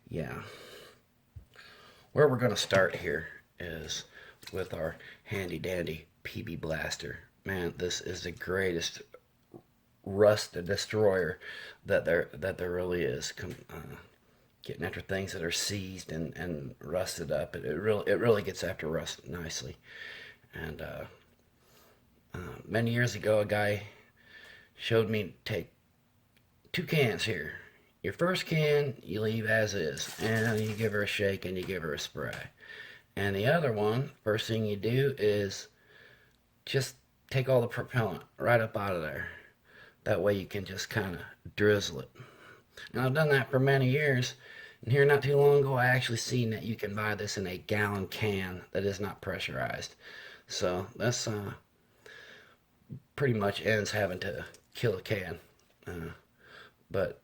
Yeah. Where we're going to start here is with our handy dandy PB Blaster. Man, this is the greatest rust destroyer that there really is. Getting after things that are seized and rusted up, it really gets after rust nicely. And many years ago, a guy showed me to take 2 cans here. Your first can you leave as is, and you give her a shake and you give her a spray. And the other one, first thing you do is just take all the propellant right up out of there. That way you can just kind of drizzle it. And I've done that for many years. And here not too long ago, I actually seen that you can buy this in a gallon can that is not pressurized. So that's pretty much ends having to kill a can. But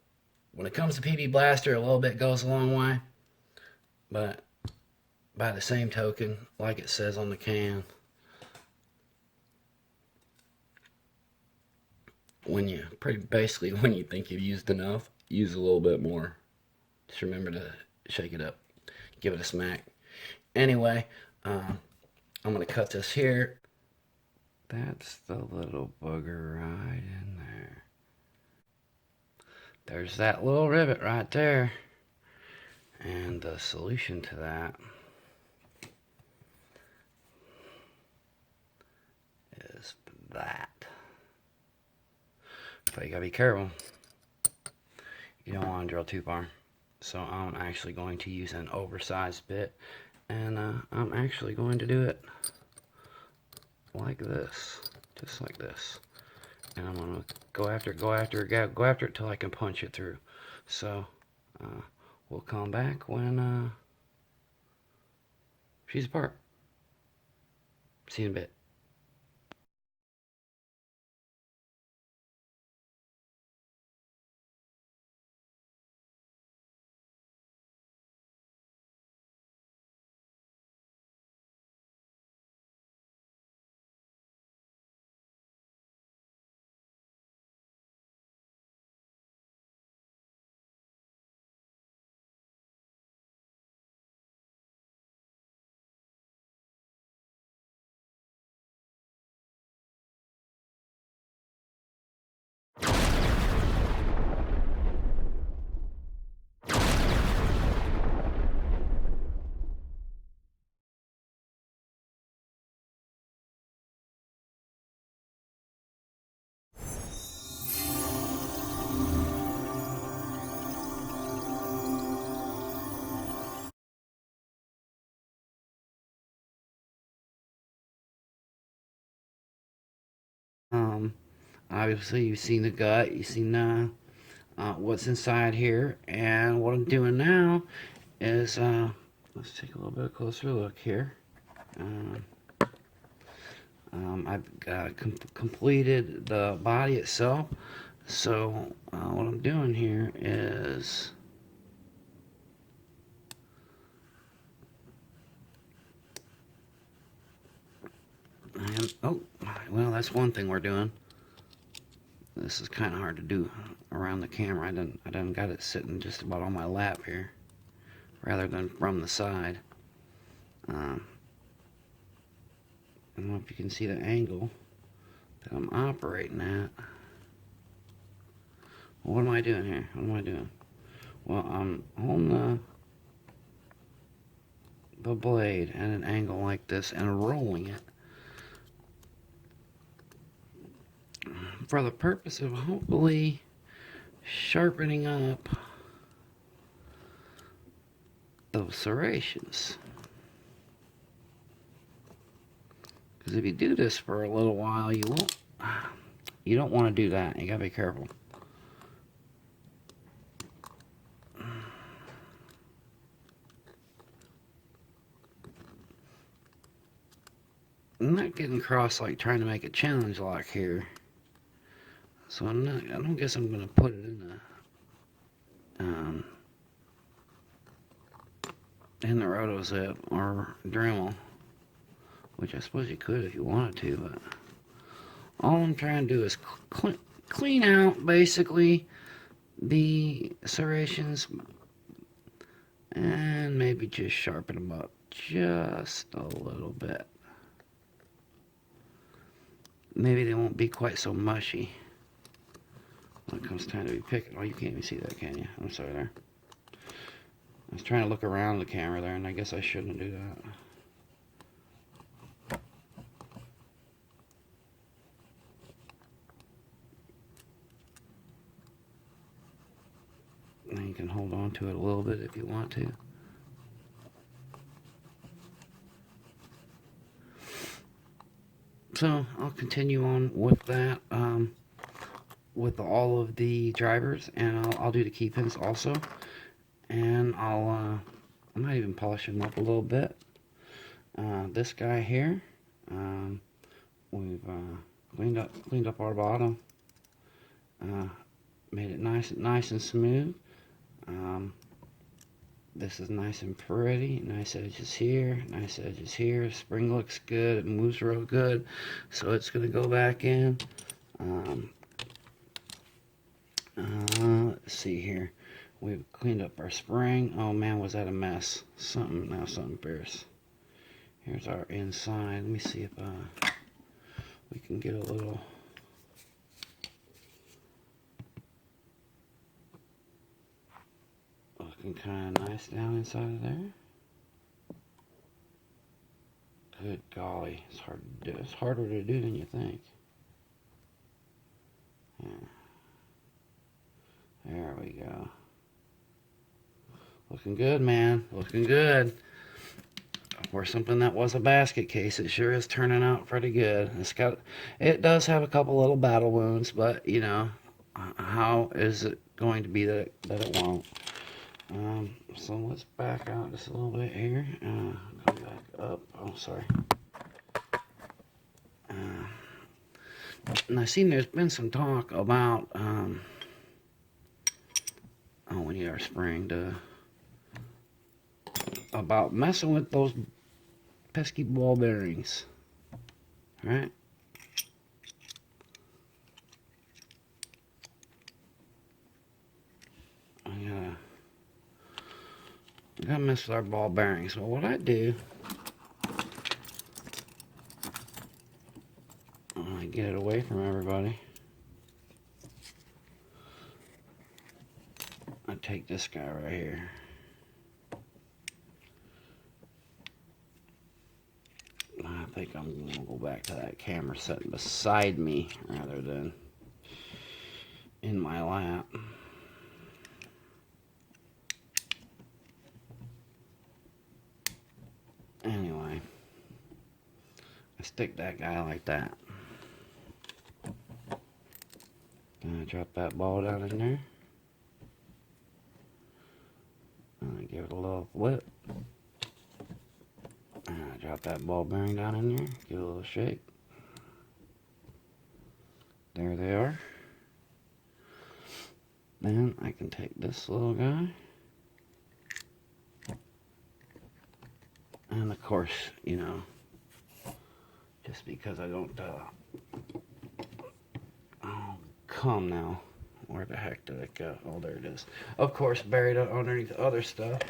when it comes to PB Blaster, a little bit goes a long way. But by the same token, like it says on the can, when you when you think you've used enough, use a little bit more. Just remember to shake it up, give it a smack. Anyway, I'm gonna cut this here. That's the little bugger right in there. There's that little rivet right there. And the solution to that is that. But you gotta be careful. You don't want to drill too far. So I'm actually going to use an oversized bit. And I'm actually going to do it like this. Just like this. And I'm going to go after it till I can punch it through. So we'll come back when she's apart. See you in a bit. Obviously you've seen the gut, you've seen what's inside here, and what I'm doing now is let's take a little bit closer look here. I've completed the body itself, so what I'm doing here is oh, well, that's one thing we're doing. This is kind of hard to do around the camera. I done got it sitting just about on my lap here, rather than from the side. I don't know if you can see the angle that I'm operating at. Well, what am I doing here? What am I doing? Well, I'm on the blade at an angle like this and rolling it for the purpose of hopefully sharpening up those serrations. Because if you do this for a little while, you don't want to do that. You gotta be careful. I'm not getting cross like trying to make a challenge lock here. So I don't guess I'm gonna put it in the rotozip or dremel, which I suppose you could if you wanted to, but all I'm trying to do is clean out basically the serrations and maybe just sharpen them up just a little bit. Maybe they won't be quite so mushy when it comes time to be picking. Oh, you can't even see that, can you? I'm sorry there. I was trying to look around the camera there, and I guess I shouldn't do that. Now you can hold on to it a little bit if you want to. So I'll continue on with that, with all of the drivers, and I'll do the key pins also, and I might even polish them up a little bit. This guy here, we've cleaned up our bottom, made it nice and smooth. This is nice and pretty, nice edges here, nice edges here. Spring looks good, it moves real good, so it's going to go back in. Let's see here. We've cleaned up our spring. Oh man, was that a mess. Something fierce. Here's our inside. Let me see if we can get a little... Looking kind of nice down inside of there. Good golly, it's hard to do. It's harder to do than you think. Yeah. There we go. Looking good, man. Looking good. For something that was a basket case, it sure is turning out pretty good. It does have a couple little battle wounds, but you know, how is it going to be that it won't? So let's back out just a little bit here. Come back up. Oh, sorry. And I've seen there's been some talk about, we need our spring about messing with those pesky ball bearings. Right? I gotta mess with our ball bearings. So what I do, I get it away from everybody. I take this guy right here. I think I'm gonna go back to that camera sitting beside me rather than in my lap. Anyway, I stick that guy like that. Gonna drop that ball down in there. And give it a little flip. And drop that ball bearing down in there. Give it a little shake. There they are. Then I can take this little guy. And of course, you know, just because I don't, oh, come now. Where the heck did it go? Oh, there it is. Of course, buried underneath other stuff.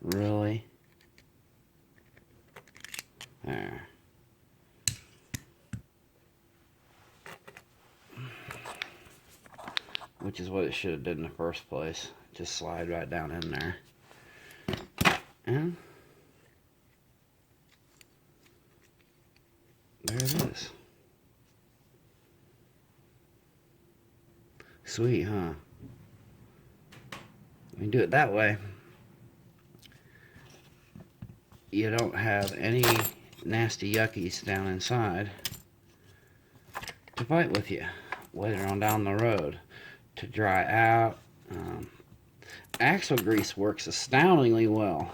Really? There. Which is what it should have did in the first place. Just slide right down in there. And there it is. Sweet, huh? When you do it that way, you don't have any nasty yuckies down inside to fight with you later on down the road to dry out. Axle grease works astoundingly well.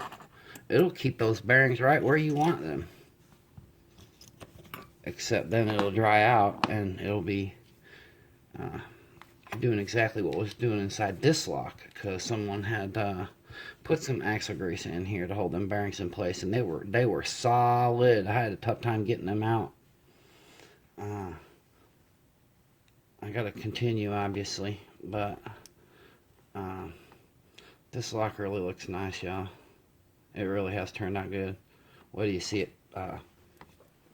It'll keep those bearings right where you want them. Except then it'll dry out and it'll be doing exactly what was doing inside this lock, because someone had put some axle grease in here to hold them bearings in place, and they were solid. I had a tough time getting them out. I gotta continue, obviously, but this lock really looks nice, y'all. It really has turned out good. Wait till you see it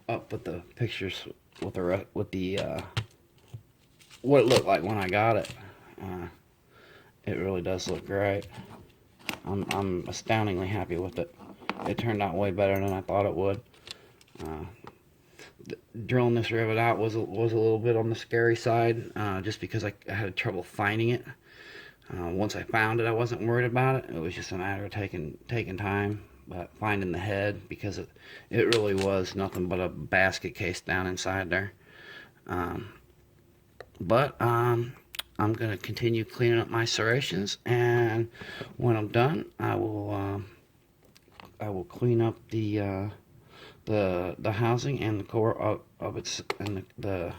up with the pictures with the what it looked like when I got it. It really does look great. I'm astoundingly happy with it. It turned out way better than I thought it would. Drilling this rivet out was a little bit on the scary side, just because I had trouble finding it. Once I found it, I wasn't worried about it. It was just a matter of taking time, but finding the head, because it really was nothing but a basket case down inside there. But I'm gonna continue cleaning up my serrations, and when I'm done, I will clean up the housing and the core of its and the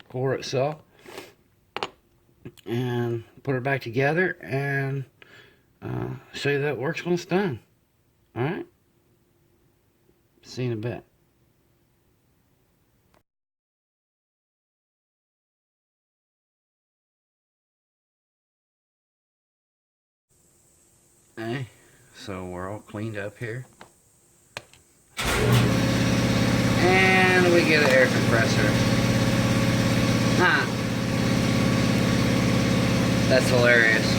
core itself, and put it back together and show you that it works when it's done. All right. See you in a bit. Hey, so we're all cleaned up here. And we get an air compressor. Huh. That's hilarious.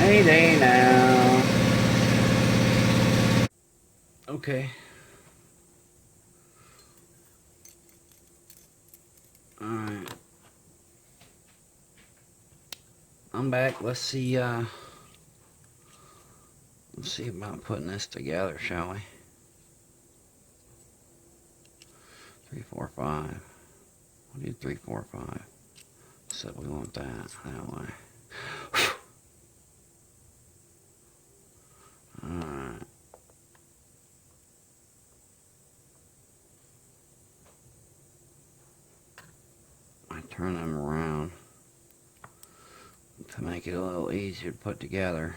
Hey day now. Okay. Alright. I'm back. Let's see about putting this together, shall we? 3, 4, 5. We'll do 3, 4, 5. So we want that way. Alright. I turn them around to make it a little easier to put together.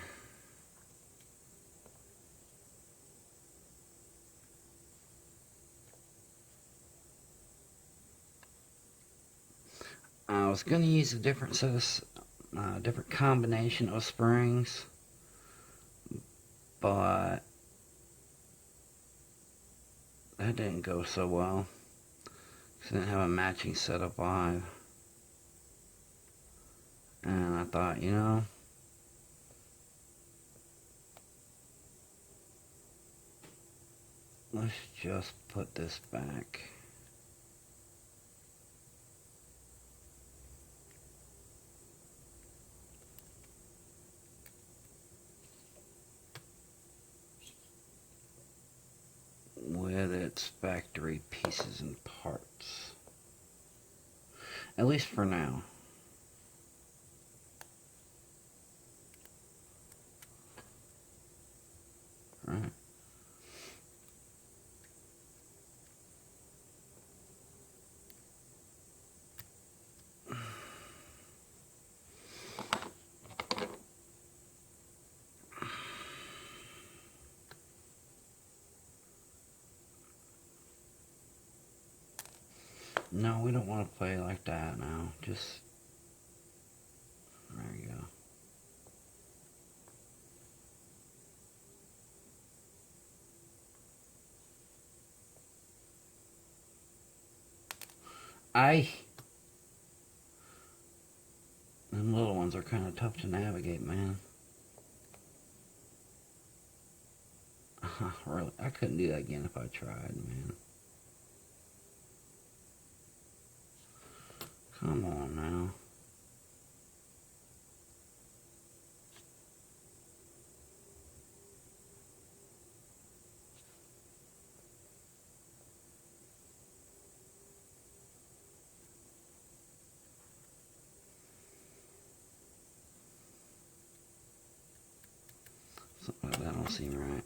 I was going to use a different set of different combination of springs, but that didn't go so well because I didn't have a matching set of 5. And I thought, you know, let's just put this back. With its factory pieces and parts. At least for now. Right. No, we don't want to play like that now. Just, there you go. Them little ones are kind of tough to navigate, man. Really, I couldn't do that again if I tried, man. Come on now. Something like that don't seem right.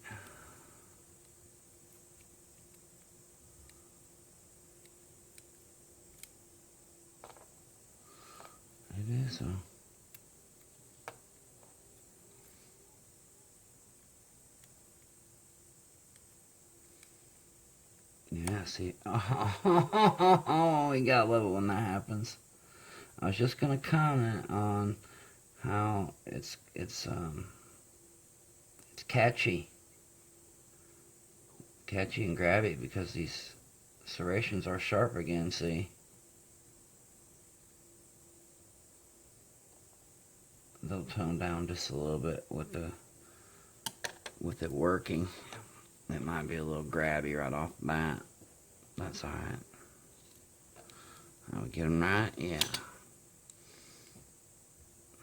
It is, yeah, see. Oh, you gotta love it when that happens. I was just gonna comment on how it's catchy and grabby because these serrations are sharp again. See, they'll tone down just a little bit with it working. It might be a little grabby right off the bat. That's all right. I'll get them right. Yeah.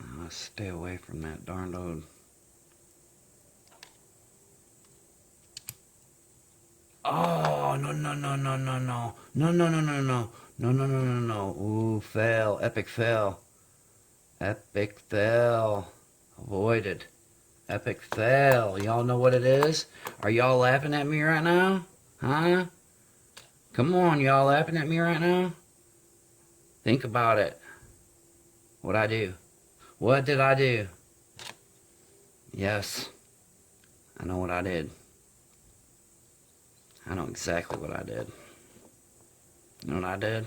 Now let's stay away from that darn old. Oh, no, no, no, no, no, no. No, no, no, no, no. No, no, no, no, no. Ooh, fail. Epic fail. Epic fail. Avoided. Epic fail. Y'all know what it is? Are y'all laughing at me right now? Huh? Come on, y'all laughing at me right now? Think about it. What'd I do? What did I do? Yes. I know what I did. I know exactly what I did. You know what I did?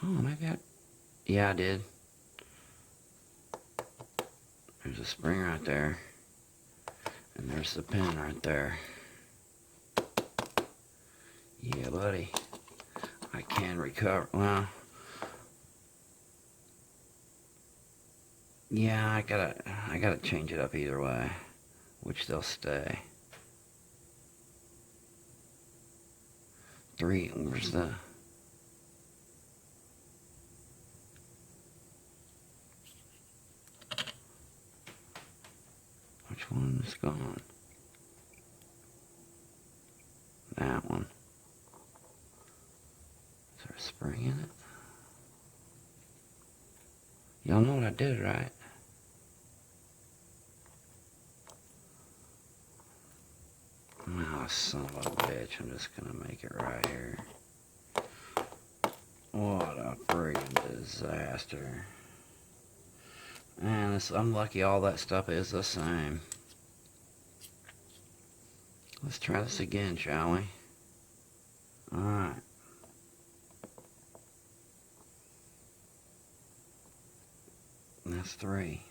Oh, maybe I... Yeah, I did. There's a spring right there. And there's the pin right there. Yeah, buddy. I can recover. Well... Yeah, I gotta change it up either way. Which they'll stay. 3, where's the... Which one is gone? That one. Is there a spring in it? Y'all know what I did, right? Oh, son of a bitch. I'm just gonna make it right here. What a friggin' disaster. Man, it's unlucky all that stuff is the same. Let's try this again, shall we? Alright. That's 3.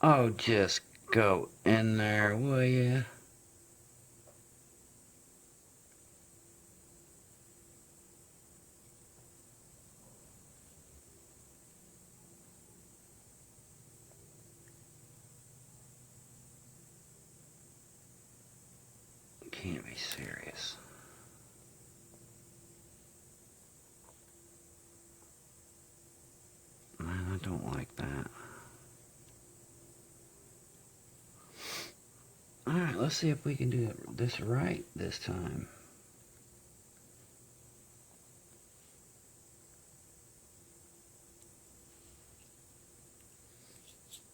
Oh, just go in there, will ya? Can't be serious. Man, I don't like that. Alright, let's see if we can do this right this time.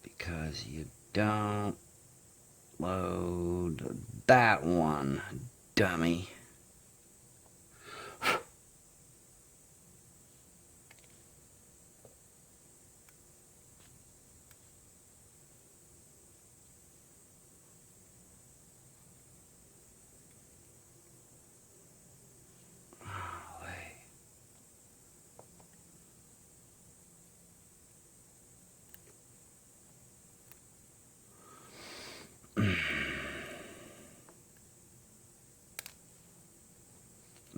Because you don't load that one, dummy.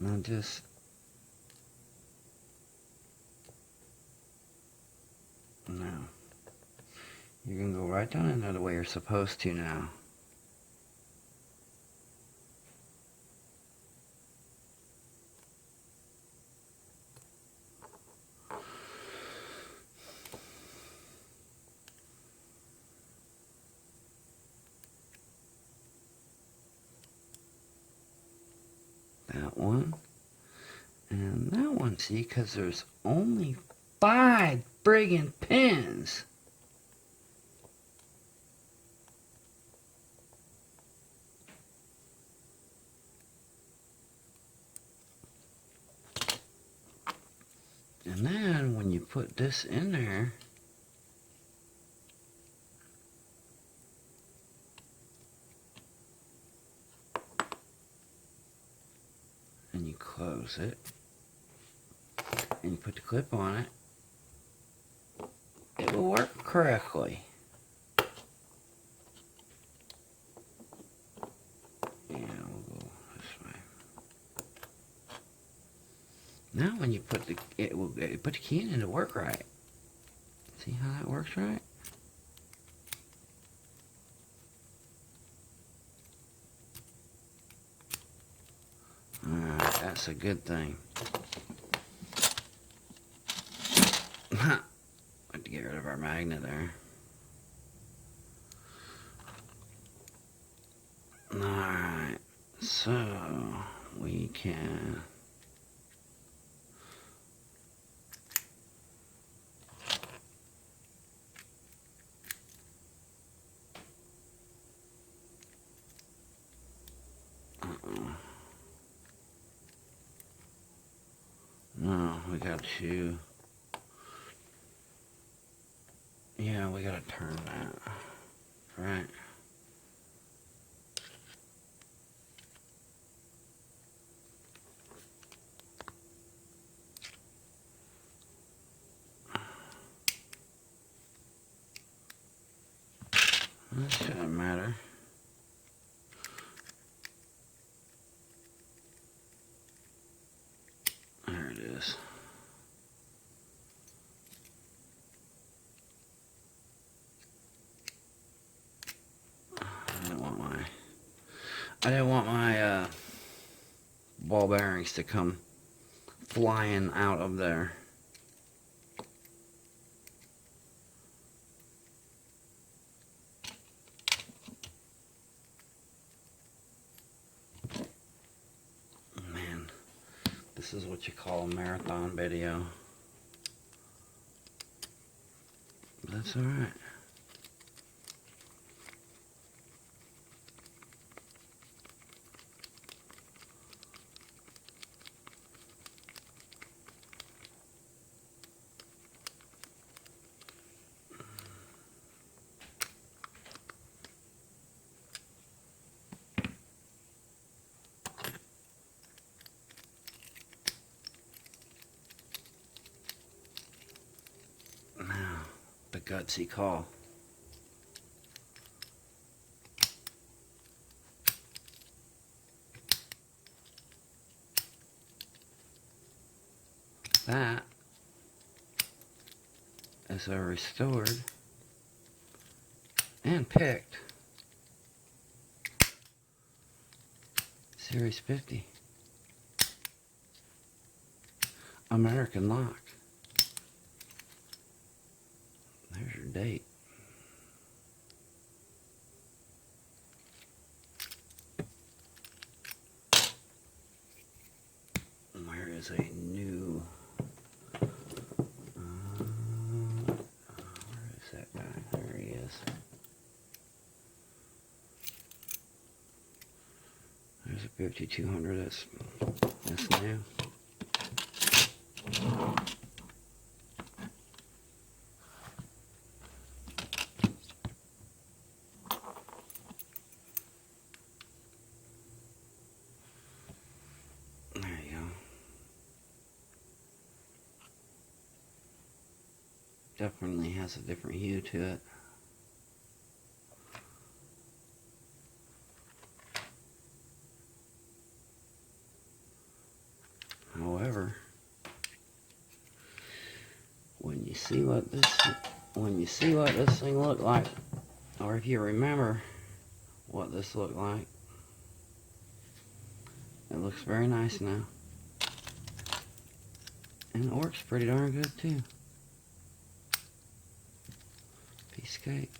Now just... No. You're gonna go right down in there the way you're supposed to now. that one. And that one, see, because there's only 5 friggin' pins. And then when you put this in there, and you close it, and you put the clip on it, it will work correctly. Yeah, we'll go this way. Now when you put put the key in, it'll work right. See how that works right? Alright, that's a good thing. Have to get rid of our magnet there. Alright, so we can no, we got to, yeah, we gotta turn that, right? That shouldn't matter. There it is. I didn't want my ball bearings to come flying out of there. Man, this is what you call a marathon video. But that's alright. Now, the gutsy call. That is a restored and picked Series 50 American lock. There's your date. Where is a new where is that guy? There he is. There's a 5200 that's new. There you go. Definitely has a different hue to it. However, when you see what this thing looked like, or if you remember what this looked like, it looks very nice now. And it works pretty darn good too. Piece of cake.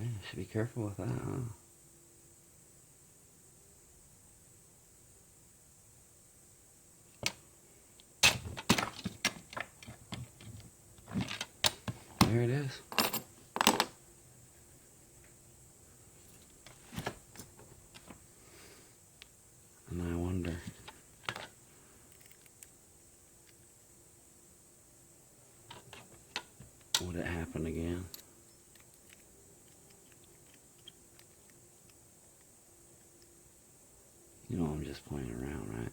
Man, I should be careful with that, huh? There it is. And I wonder, would it happen again? You know I'm just playing around, right?